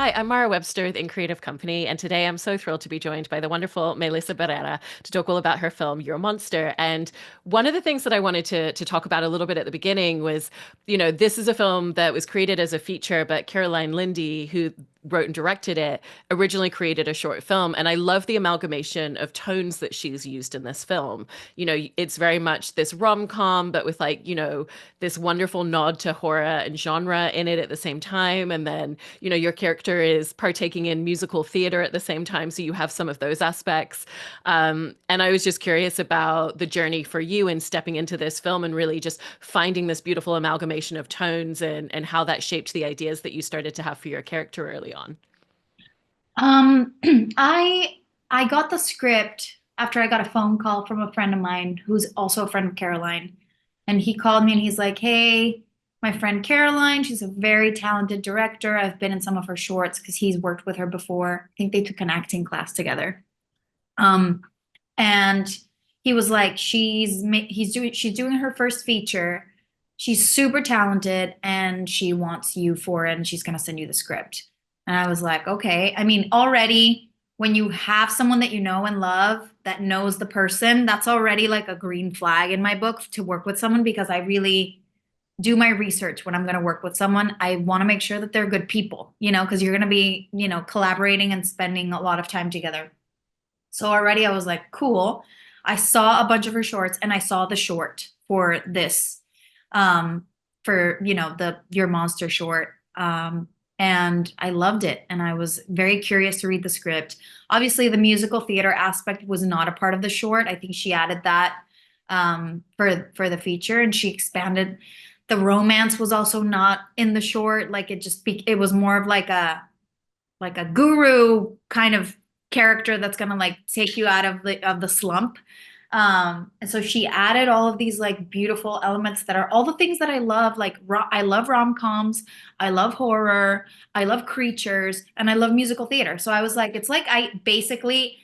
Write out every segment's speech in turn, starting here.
Hi, I'm Mara Webster with In Creative Company, and today I'm so thrilled to be joined by the wonderful Melissa Barrera to talk all about her film You're a Monster. And one of the things that I wanted to talk about a little bit at the beginning was, this is a film that was created as a feature, but Caroline Lindy, who wrote and directed it, originally created a short film. And I love the amalgamation of tones that she's used in this film. It's very much this rom-com, but with this wonderful nod to horror and genre in it at the same time. And then, your character is partaking in musical theater at the same time. So you have some of those aspects. And I was just curious about the journey for you in stepping into this film and really just finding this beautiful amalgamation of tones and how that shaped the ideas that you started to have for your character early on. Um, I I got the script after I got a phone call from a friend of mine who's also a friend of Caroline. And he called me and he's like, "Hey, my friend Caroline, she's a very talented director. I've been in some of her shorts because he's worked with her before. I think they took an acting class together." Um, and he was like, she's doing her first feature. She's super talented and she wants you for it and she's gonna send you the script. And I was like, okay. I mean, already when you have someone that you know and love that knows the person, that's already like a green flag in my book to work with someone because I really do my research when I'm going to work with someone. I want to make sure that they're good people, because you're going to be, collaborating and spending a lot of time together. So already I was like, cool. I saw a bunch of her shorts and I saw the short for this, um, for, the Your Monster short. And I loved it. And I was very curious to read the script. Obviously, the musical theater aspect was not a part of the short. I think she added that for the feature, and she expanded. The romance was also not in the short. Like it was more of like a guru kind of character that's gonna like take you out of the slump. And so she added all of these like beautiful elements that are all the things that I love. Like I love rom-coms, I love horror, I love creatures, and I love musical theater. So I was like, it's like I basically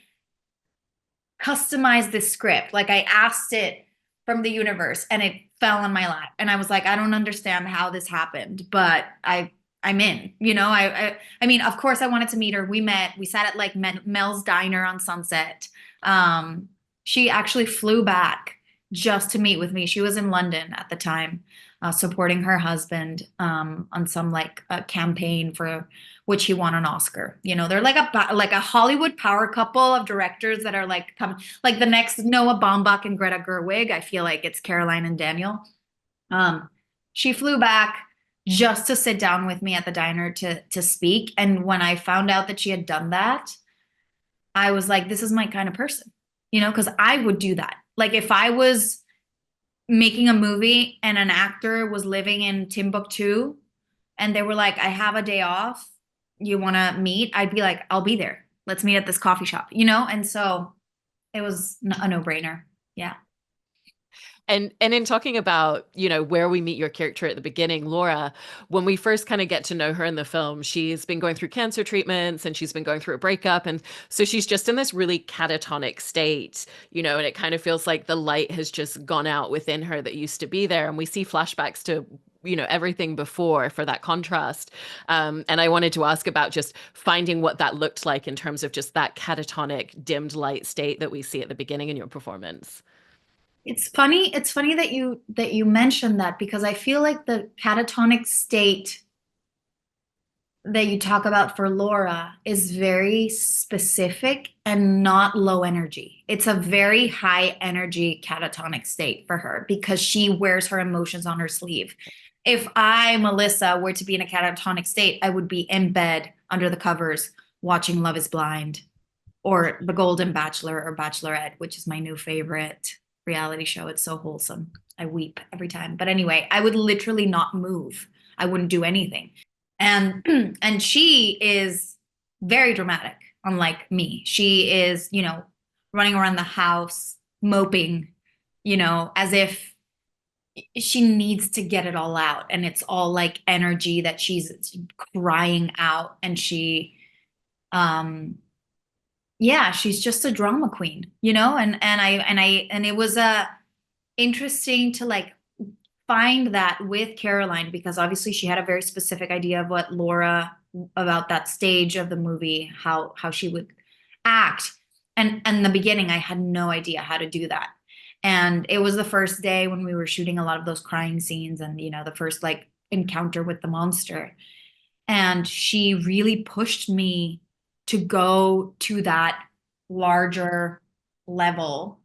customized this script. Like I asked it from the universe and it fell on my lap. And I was like, I don't understand how this happened, but I'm in, I mean, of course I wanted to meet her. We sat at like Mel's Diner on Sunset. She actually flew back just to meet with me. She was in London at the time, supporting her husband on some like a campaign for which he won an Oscar. They're like a Hollywood power couple of directors that are like coming, like the next Noah Baumbach and Greta Gerwig. I feel like it's Caroline and Daniel. Um, she flew back just to sit down with me at the diner to speak. And when I found out that she had done that, I was like, this is my kind of person, because I would do that. Like if I was making a movie and an actor was living in Timbuktu and they were like, I have a day off, you want to meet? I'd be like, I'll be there. Let's meet at this coffee shop, And so it was a no-brainer. Yeah. And in talking about, where we meet your character at the beginning, Laura, when we first kind of get to know her in the film, she's been going through cancer treatments and she's been going through a breakup. And so she's just in this really catatonic state, and it kind of feels like the light has just gone out within her that used to be there. And we see flashbacks to everything before for that contrast. And I wanted to ask about just finding what that looked like in terms of just that catatonic dimmed light state that we see at the beginning in your performance. It's funny that you mentioned that because I feel like the catatonic state that you talk about for Laura is very specific and not low energy. It's a very high energy catatonic state for her because she wears her emotions on her sleeve. If I, Melissa, were to be in a catatonic state, I would be in bed under the covers watching Love is Blind or The Golden Bachelor or Bachelorette, which is my new favorite reality show. It's so wholesome. I weep every time. But anyway, I would literally not move. I wouldn't do anything. And and she is very dramatic, unlike me. She is, running around the house, moping, as if she needs to get it all out. And it's all like energy that she's crying out. And um, yeah, she's just a drama queen, and it was interesting to like find that with Caroline because obviously she had a very specific idea of what Laura about that stage of the movie, how she would act. And in the beginning, I had no idea how to do that. And it was the first day when we were shooting a lot of those crying scenes and, the first like encounter with the monster. And she really pushed me to go to that larger level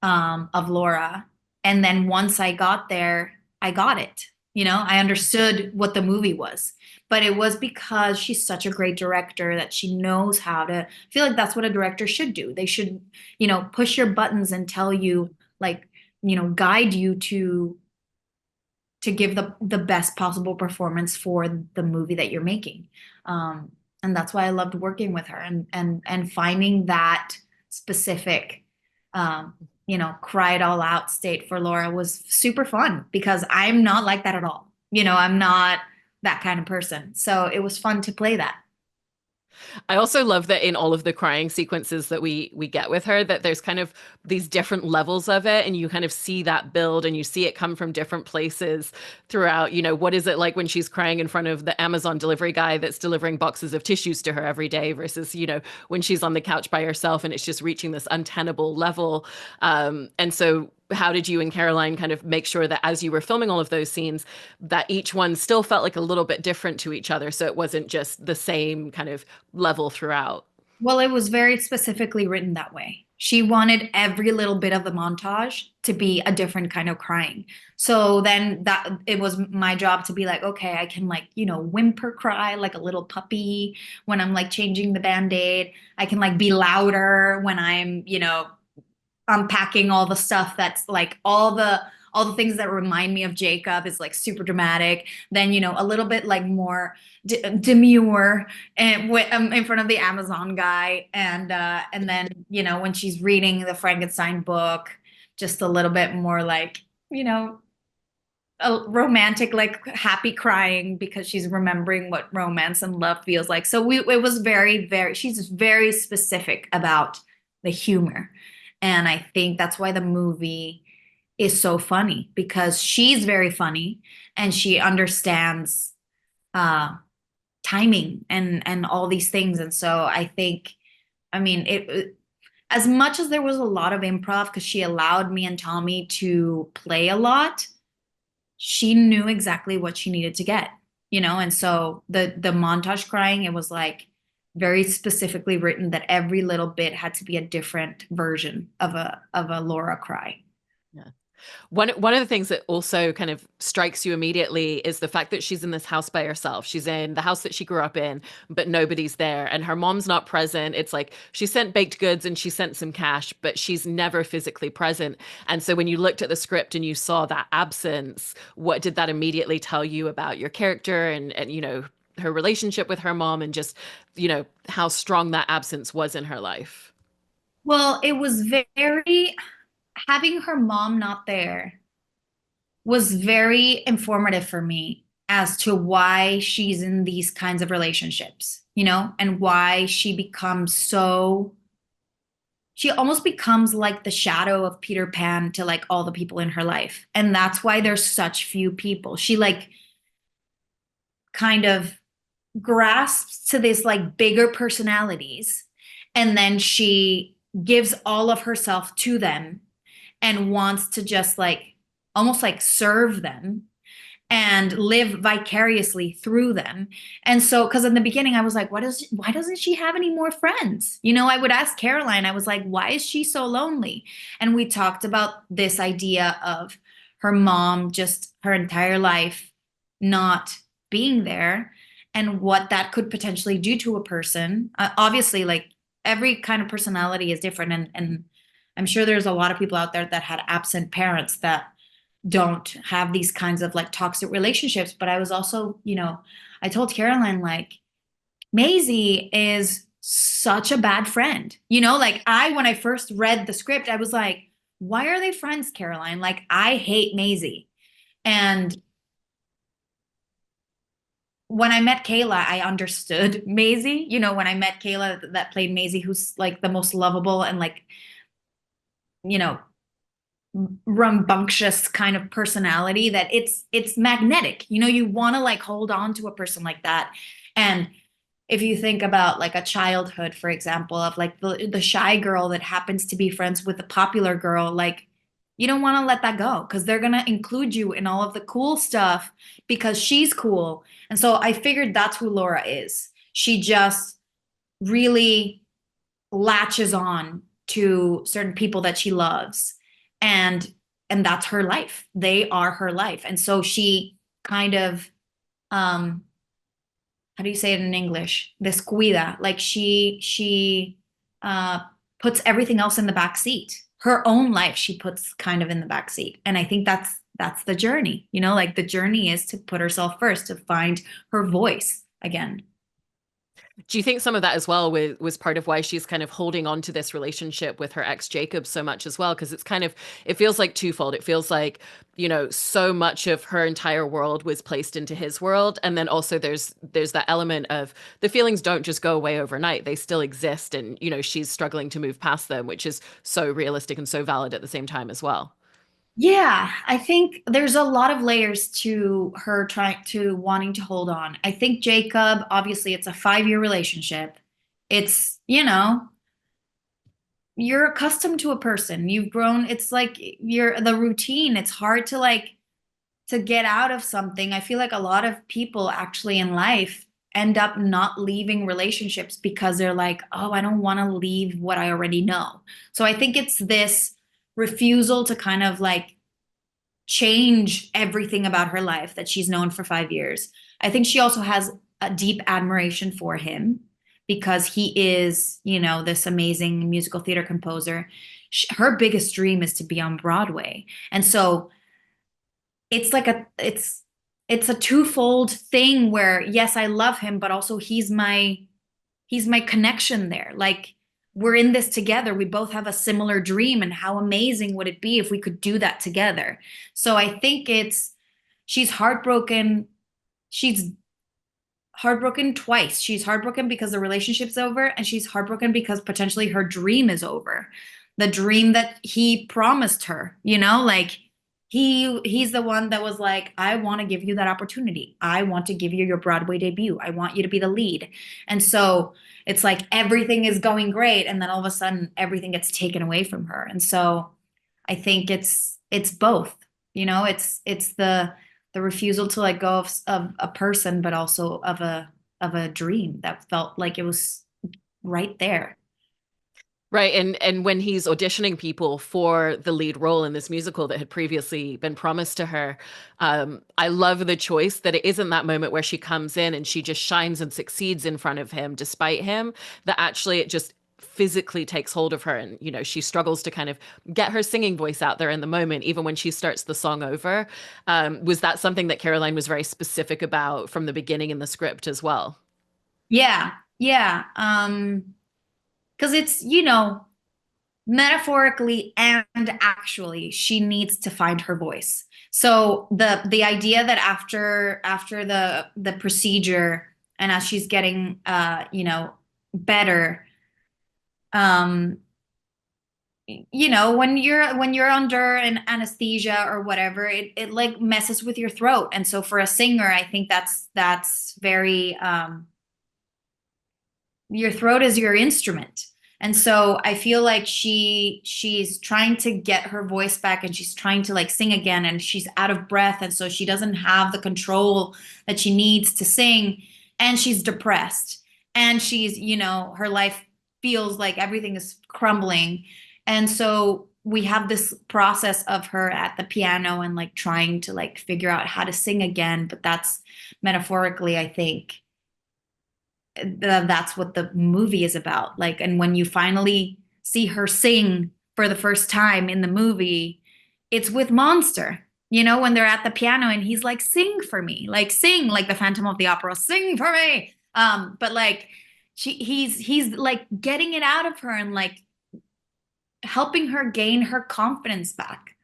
of Laura. And then once I got there, I got it. I understood what the movie was. But it was because she's such a great director that she knows how to. I feel like that's what a director should do. They should, push your buttons and tell you, like, guide you to give the best possible performance for the movie that you're making. And that's why I loved working with her and finding that specific cry it all out state for Laura was super fun because I'm not like that at all. I'm not that kind of person. So it was fun to play that. I also love that in all of the crying sequences that we get with her, that there's kind of these different levels of it, and you kind of see that build and you see it come from different places throughout. What is it like when she's crying in front of the Amazon delivery guy that's delivering boxes of tissues to her every day versus, when she's on the couch by herself and it's just reaching this untenable level. And so how did you and Caroline kind of make sure that as you were filming all of those scenes, that each one still felt like a little bit different to each other? So it wasn't just the same kind of level throughout. Well, it was very specifically written that way. She wanted every little bit of the montage to be a different kind of crying. So then that it was my job to be like, okay, I can like, whimper cry like a little puppy when I'm like changing the band-aid. I can like be louder when I'm, unpacking all the stuff that's like all the things that remind me of Jacob is like super dramatic. Then a little bit like more demure and in front of the Amazon guy, and then when she's reading the Frankenstein book, just a little bit more like a romantic, like happy crying because she's remembering what romance and love feels like. So it was very, very, she's very specific about the humor. And I think that's why the movie is so funny because she's very funny and she understands uh, timing and all these things. And so I think, I mean, as much as there was a lot of improv because she allowed me and Tommy to play a lot, she knew exactly what she needed to get, and so the montage crying, it was like very specifically written that every little bit had to be a different version of a Laura cry. Yeah. One of the things that also kind of strikes you immediately is the fact that she's in this house by herself. She's in the house that she grew up in, but nobody's there, and her mom's not present. It's like she sent baked goods and she sent some cash, but she's never physically present. And so when you looked at the script and you saw that absence, what did that immediately tell you about your character and her relationship with her mom and just, how strong that absence was in her life? Well, it was very, having her mom not there was very informative for me as to why she's in these kinds of relationships, and why she almost becomes like the shadow of Peter Pan to like all the people in her life. And that's why there's such few people. She like kind of grasps to this like bigger personalities, and then she gives all of herself to them and wants to just like almost like serve them and live vicariously through them. And so, because in the beginning I was like, why doesn't she have any more friends? I would ask Caroline, I was like, why is she so lonely? And we talked about this idea of her mom just her entire life not being there and what that could potentially do to a person. Obviously, like every kind of personality is different. And I'm sure there's a lot of people out there that had absent parents that don't have these kinds of like toxic relationships. But I was also, I told Caroline, like, Maisie is such a bad friend. Like when I first read the script, I was like, why are they friends, Caroline? Like, I hate Maisie. And when I met Kayla, I understood Maisie. When I met Kayla that played Maisie, who's like the most lovable and like, you know, rambunctious kind of personality that it's magnetic. You want to like hold on to a person like that. And if you think about like a childhood, for example, of like the shy girl that happens to be friends with the popular girl, like you don't want to let that go because they're going to include you in all of the cool stuff because she's cool. And so I figured that's who Laura is. She just really latches on to certain people that she loves, and that's her life. They are her life. And so she kind of um how do you say it in English? Descuida. Like she uh puts everything else in the back seat. Her own life she puts kind of in the back seat. And I think that's the journey. You know, like the journey is to put herself first, to find her voice again. Do you think some of that as well was part of why she's kind of holding on to this relationship with her ex Jacob so much as well? Because it's kind of, it feels like twofold. It feels like, so much of her entire world was placed into his world. And then also there's that element of the feelings don't just go away overnight. They still exist. And, she's struggling to move past them, which is so realistic and so valid at the same time as well. Yeah, I think there's a lot of layers to her trying to wanting to hold on. I think Jacob, obviously, it's a 5-year relationship. It's, you're accustomed to a person. You've grown, it's like you're the routine. It's hard to like to get out of something. I feel like a lot of people actually in life end up not leaving relationships because they're like, oh, I don't want to leave what I already know. So I think it's this refusal to kind of like change everything about her life that she's known for 5 years. I think she also has a deep admiration for him because he is, this amazing musical theater composer. Her biggest dream is to be on Broadway. And so it's like it's a twofold thing where yes, I love him, but also he's my connection there. Like we're in this together. We both have a similar dream, and how amazing would it be if we could do that together? So I think she's heartbroken. She's heartbroken twice. She's heartbroken because the relationship's over, and she's heartbroken because potentially her dream is over. The dream that he promised her, like he's the one that was like, I want to give you that opportunity. I want to give you your Broadway debut. I want you to be the lead. And so it's like everything is going great, and then all of a sudden everything gets taken away from her. And so I think it's both. It's the refusal to let go of a person, but also of a dream that felt like it was right there. Right. And when he's auditioning people for the lead role in this musical that had previously been promised to her, I love the choice that it isn't that moment where she comes in and she just shines and succeeds in front of him despite him, that actually it just physically takes hold of her, and she struggles to kind of get her singing voice out there in the moment even when she starts the song over. Was that something that Caroline was very specific about from the beginning in the script as well? Yeah, yeah. Because it's, metaphorically and actually, she needs to find her voice. So the idea that after the procedure and as she's getting better, um when you're under an anesthesia or whatever, it like messes with your throat. And so for a singer, I think that's very your throat is your instrument. And so I feel like she's trying to get her voice back, and she's trying to like sing again, and she's out of breath, and so she doesn't have the control that she needs to sing, and she's depressed, and she's, her life feels like everything is crumbling. And so we have this process of her at the piano and like trying to like figure out how to sing again, but that's metaphorically, I think that's what the movie is about. Like, and when you finally see her sing for the first time in the movie, it's with Monster. When they're at the piano and he's like, "Sing for me, like sing like the Phantom of the Opera, sing for me." But like, he's like getting it out of her and like helping her gain her confidence back.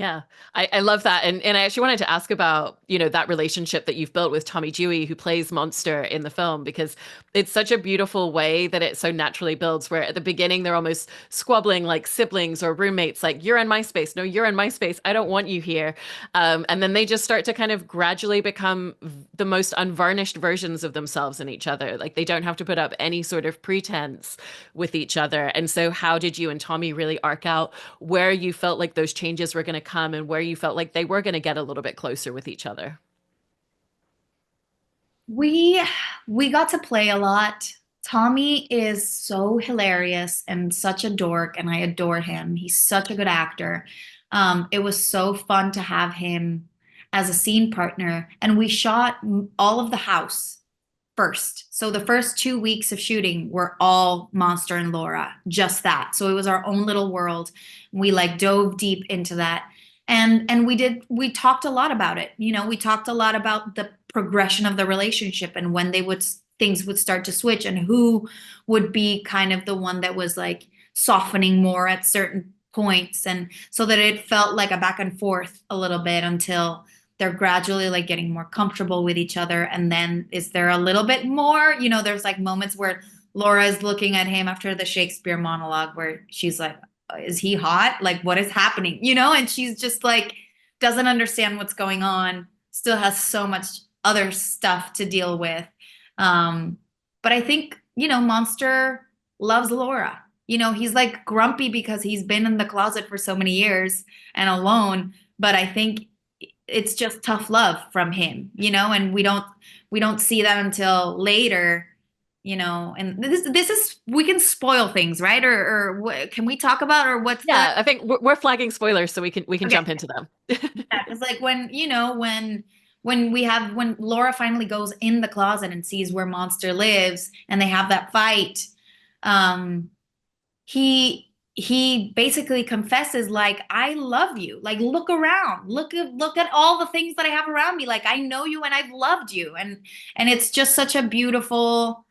Yeah, I love that. And I actually wanted to ask about, that relationship that you've built with Tommy Dewey, who plays Monster in the film, because it's such a beautiful way that it so naturally builds, where at the beginning they're almost squabbling like siblings or roommates, like, you're in my space. No, you're in my space. I don't want you here. And then they just start to kind of gradually become the most unvarnished versions of themselves in each other. Like they don't have to put up any sort of pretense with each other. And so how did you and Tommy really arc out where you felt like those changes were going to come and where you felt like they were going to get a little bit closer with each other? We we got to play a lot. Tommy is so hilarious and such a dork, and I adore him. He's such a good actor. It was so fun to have him as a scene partner, and we shot all of the house first. So the first 2 weeks of shooting were all Monster and Laura, just that. So it was our own little world. We like dove deep into that. And we talked a lot about it. We talked a lot about the progression of the relationship and when things would start to switch and who would be kind of the one that was like softening more at certain points, and so that it felt like a back and forth a little bit until they're gradually like getting more comfortable with each other. And then is there a little bit more, there's like moments where Laura is looking at him after the Shakespeare monologue where she's like, is he hot? Like, what is happening? And she's just like, doesn't understand what's going on, still has so much other stuff to deal with. Um, but I think, Monster loves Laura. He's like grumpy because he's been in the closet for so many years and alone. But I think it's just tough love from him, and we don't see that until later, and this is, we can spoil things, right? Or what, can we talk about, or what's the Yeah, I think we're flagging spoilers so we can okay. jump into them. Yeah, it's like when Laura finally goes in the closet and sees where Monster lives and they have that fight, um he basically confesses like, I love you, like, look around, look at all the things that I have around me, like, I know you and I've loved you. And it's just such a beautiful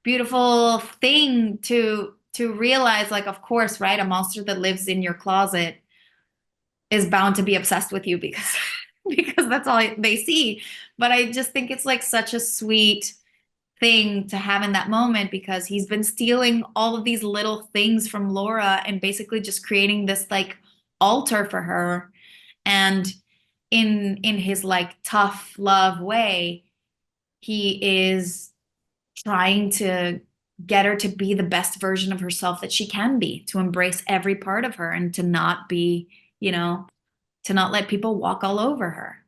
thing to realize, like, of course, right, a monster that lives in your closet is bound to be obsessed with you because because that's all they see. But I just think it's like such a sweet thing to have in that moment, because he's been stealing all of these little things from Laura and basically just creating this like altar for her. And in his like tough love way, he is trying to get her to be the best version of herself that she can be, to embrace every part of her and to not be, to not let people walk all over her.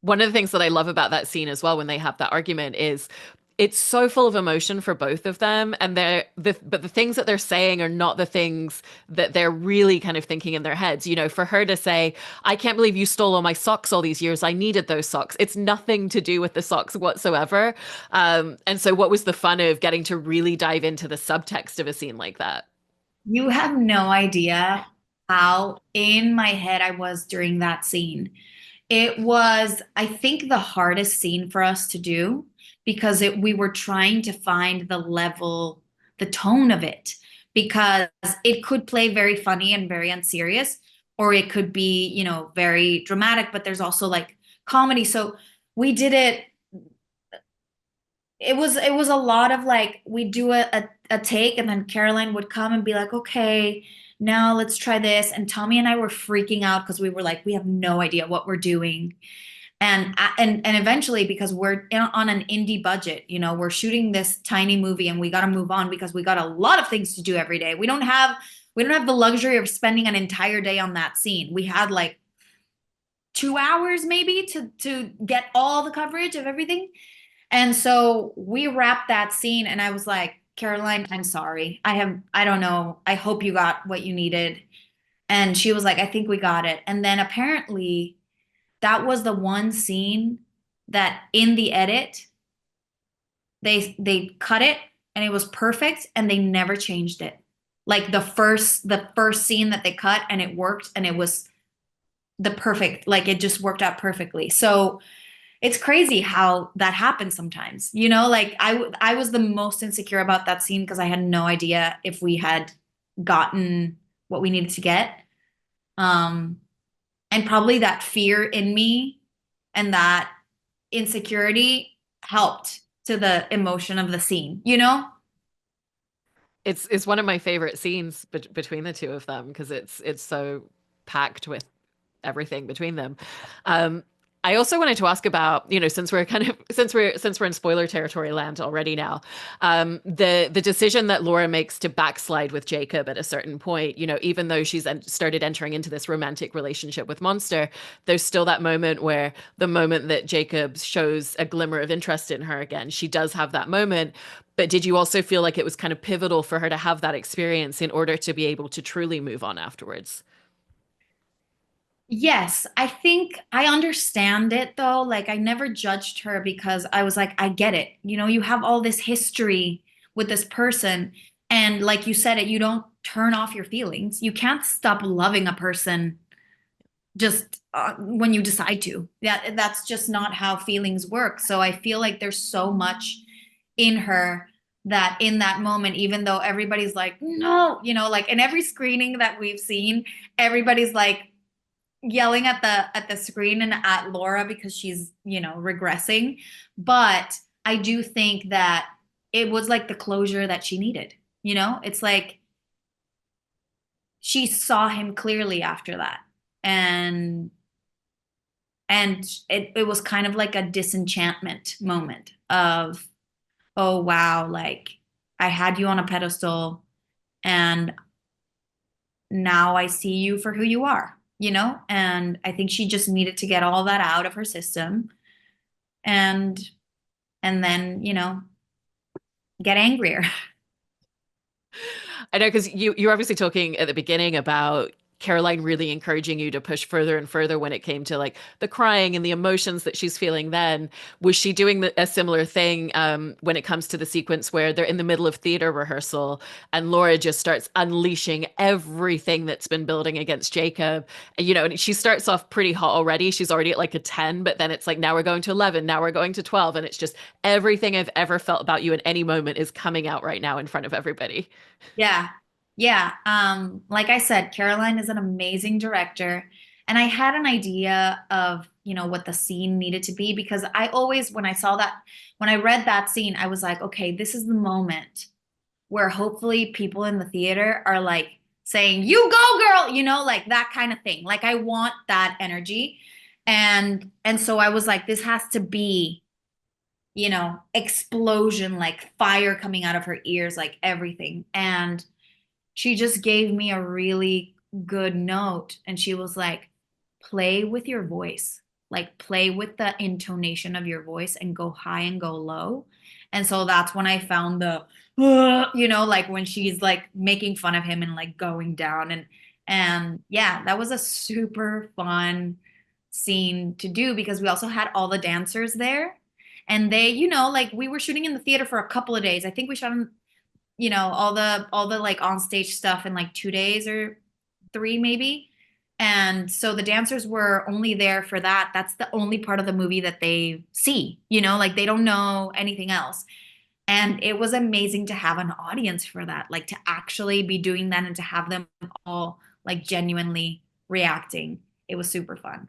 One of the things that I love about that scene as well when they have that argument is it's so full of emotion for both of them, and but the things that they're saying are not the things that they're really kind of thinking in their heads. For her to say, I can't believe you stole all my socks all these years, I needed those socks, it's nothing to do with the socks whatsoever. And so what was the fun of getting to really dive into the subtext of a scene like that? You have no idea how in my head I was during that scene. It was, I think, the hardest scene for us to do, because we were trying to find the level, the tone of it, because it could play very funny and very unserious, or it could be, very dramatic, but there's also like comedy. So we did it. It was a lot of like, we do a take, and then Caroline would come and be like, okay, now let's try this. And Tommy and I were freaking out because we were like, we have no idea what we're doing. And eventually, because we're on an indie budget, we're shooting this tiny movie and we got to move on because we got a lot of things to do every day. We don't have the luxury of spending an entire day on that scene. We had like 2 hours maybe to get all the coverage of everything. And so we wrapped that scene and I was like, Caroline, I'm sorry. I don't know. I hope you got what you needed. And she was like, I think we got it. And then apparently that was the one scene that in the edit, they cut it and it was perfect and they never changed it. Like the first scene that they cut, and it worked, and it was the perfect, like it just worked out perfectly. So it's crazy how that happens sometimes. Like I was the most insecure about that scene because I had no idea if we had gotten what we needed to get. Um, And probably that fear in me and that insecurity helped to the emotion of the scene, you know? It's one of my favorite scenes between the two of them because it's so packed with everything between them. Um, I also wanted to ask about, since we're kind of since we're in spoiler territory land already now, the decision that Laura makes to backslide with Jacob at a certain point, even though she's started entering into this romantic relationship with Monster, there's still that moment where the moment that Jacob shows a glimmer of interest in her again, she does have that moment. But did you also feel like it was kind of pivotal for her to have that experience in order to be able to truly move on afterwards? Yes, I think I understand it though. Like, I never judged her because I was like, I get it. You know, you have all this history with this person. And like you said it, you don't turn off your feelings. You can't stop loving a person just when you decide to. That's just not how feelings work. So I feel like there's so much in her that in that moment, even though everybody's like, no, like in every screening that we've seen, everybody's like yelling at the screen and at Laura because she's, regressing. But I do think that it was like the closure that she needed. It's like she saw him clearly after that. And it was kind of like a disenchantment moment of, oh wow, like I had you on a pedestal and now I see you for who you are, And I think she just needed to get all that out of her system and then, get angrier. I know because you're obviously talking at the beginning about Caroline really encouraging you to push further and further when it came to like the crying and the emotions that she's feeling then. Was she doing a similar thing when it comes to the sequence where they're in the middle of theater rehearsal and Laura just starts unleashing everything that's been building against Jacob? And she starts off pretty hot already. She's already at like a 10, but then it's like, now we're going to 11, now we're going to 12. And it's just everything I've ever felt about you in any moment is coming out right now in front of everybody. Yeah. Yeah. Like I said, Caroline is an amazing director. And I had an idea of, what the scene needed to be because I always, when I read that scene, I was like, okay, this is the moment where hopefully people in the theater are like saying, you go, girl, like that kind of thing. Like I want that energy. And so I was like, this has to be, explosion, like fire coming out of her ears, like everything. And she just gave me a really good note. And she was like, play with your voice, like play with the intonation of your voice and go high and go low. And so that's when I found the, like when she's like making fun of him and like going down. And yeah, that was a super fun scene to do because we also had all the dancers there. And they, like we were shooting in the theater for a couple of days. I think we shot in, all the like on stage stuff in like 2 days or three maybe. And so the dancers were only there for that. That's the only part of the movie that they see, like they don't know anything else. And it was amazing to have an audience for that, like to actually be doing that and to have them all like genuinely reacting. It was super fun.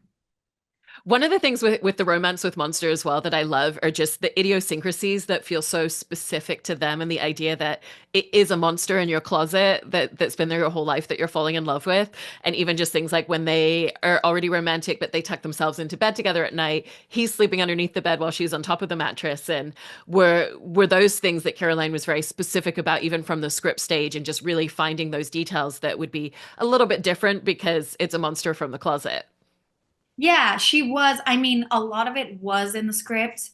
One of the things with the romance with Monster as well that I love are just the idiosyncrasies that feel so specific to them and the idea that it is a monster in your closet that's been there your whole life that you're falling in love with. And even just things like when they are already romantic, but they tuck themselves into bed together at night, he's sleeping underneath the bed while she's on top of the mattress. And were those things that Caroline was very specific about, even from the script stage, and just really finding those details that would be a little bit different because it's a monster from the closet. Yeah, she was. I mean, a lot of it was in the script,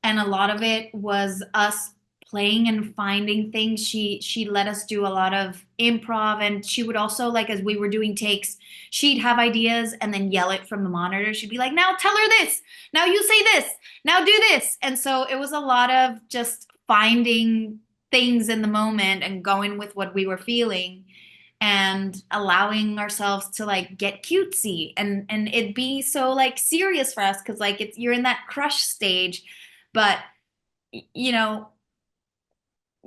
and a lot of it was us playing and finding things. She let us do a lot of improv, and she would also like as we were doing takes, she'd have ideas and then yell it from the monitor. She'd be like, "Now tell her this. Now you say this. Now do this." And so it was a lot of just finding things in the moment and going with what we were feeling and allowing ourselves to like get cutesy and it be so like serious for us because like it's you're in that crush stage but you know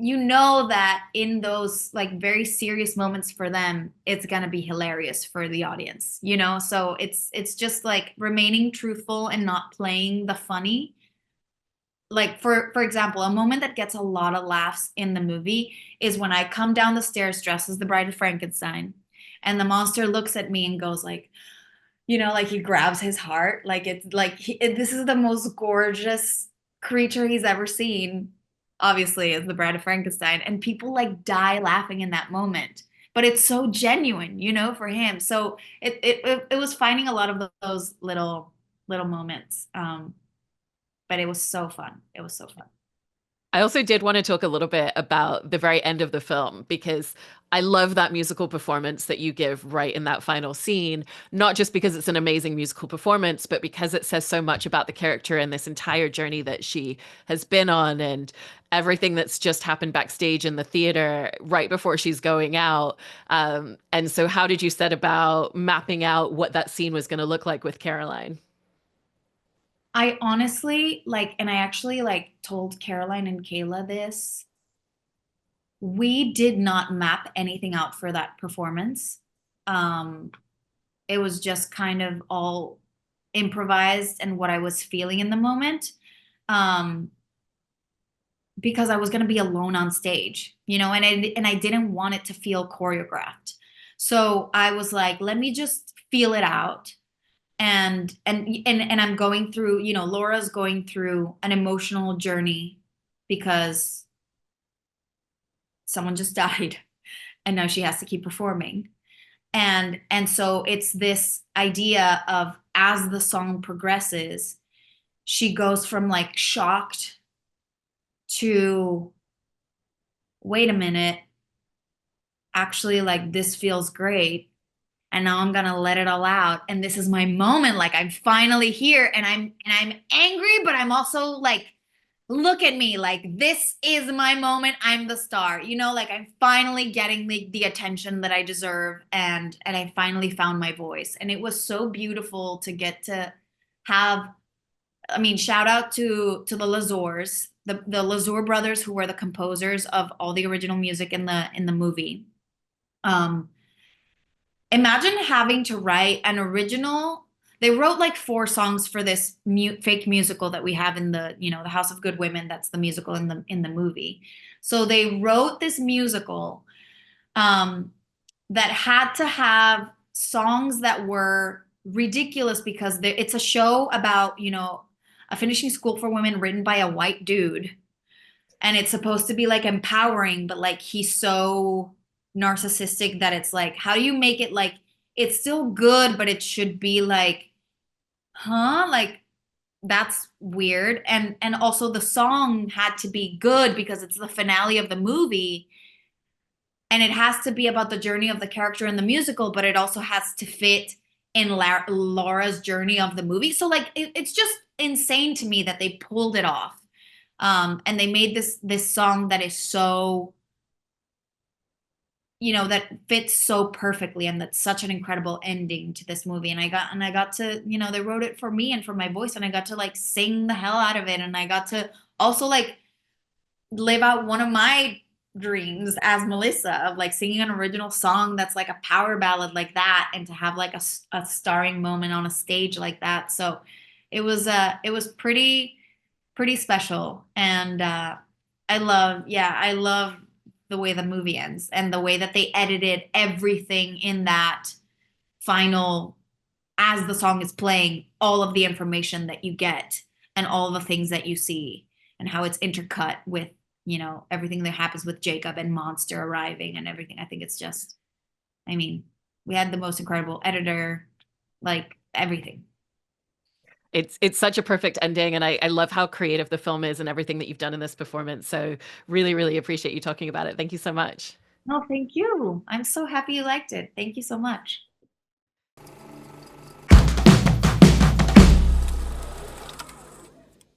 you know that in those like very serious moments for them, it's gonna be hilarious for the audience, you know? So it's just like remaining truthful and not playing the funny. Like for example, a moment that gets a lot of laughs in the movie is when I come down the stairs dressed as the Bride of Frankenstein, and the monster looks at me and goes like, you know, like he grabs his heart, like it's like this is the most gorgeous creature he's ever seen. Obviously, as the Bride of Frankenstein, and people like die laughing in that moment. But it's so genuine, you know, for him. So it was finding a lot of those little moments. But it was so fun. It was so fun. I also did want to talk a little bit about the very end of the film because I love that musical performance that you give right in that final scene, not just because it's an amazing musical performance, but because it says so much about the character and this entire journey that she has been on and everything that's just happened backstage in the theater right before she's going out. And so, how did you set about mapping out what that scene was going to look like with Caroline? I honestly like, and I actually like told Caroline and Kayla this. We did not map anything out for that performance. Um, it was just kind of all improvised and what I was feeling in the moment. Um, because I was going to be alone on stage, you know, and I didn't want it to feel choreographed. So I was like, let me just feel it out. And I'm going through, you know, Laura's going through an emotional journey because someone just died and now she has to keep performing. And so it's this idea of as the song progresses, she goes from like shocked to wait a minute, actually like this feels great and now I'm gonna let it all out and this is my moment, like I'm finally here and I'm angry but I'm also like look at me, like this is my moment, I'm the star, you know, like I'm finally getting the attention that I deserve and I finally found my voice and it was so beautiful to get to have. I mean, shout out to the Lazors, the Lazor brothers who were the composers of all the original music in the movie. um Imagine having to write an original. They wrote like four songs for this fake musical that we have in the, you know, the House of Good Women. That's the musical in the movie. So they wrote this musical um, that had to have songs that were ridiculous because it's a show about, you know, a finishing school for women written by a white dude, and it's supposed to be like empowering, but like he's so narcissistic that it's like, how do you make it like it's still good, but it should be like, huh? Like that's weird. And also the song had to be good because it's the finale of the movie. And it has to be about the journey of the character in the musical, but it also has to fit in Laura's journey of the movie. So like it's just insane to me that they pulled it off. And they made this song that is so, you know, that fits so perfectly and that's such an incredible ending to this movie. And I got to, you know, they wrote it for me and for my voice and I got to like sing the hell out of it and I got to also like live out one of my dreams as Melissa of like singing an original song that's like a power ballad like that and to have like a starring moment on a stage like that. So it was pretty special. And I love the way the movie ends and the way that they edited everything in that final, as the song is playing, all of the information that you get and all the things that you see and how it's intercut with, you know, everything that happens with Jacob and Monster arriving and everything. I think it's just, I mean, we had the most incredible editor, like everything. It's such a perfect ending, and I love how creative the film is and everything that you've done in this performance. So really, really appreciate you talking about it. Thank you so much. No, thank you. I'm so happy you liked it. Thank you so much.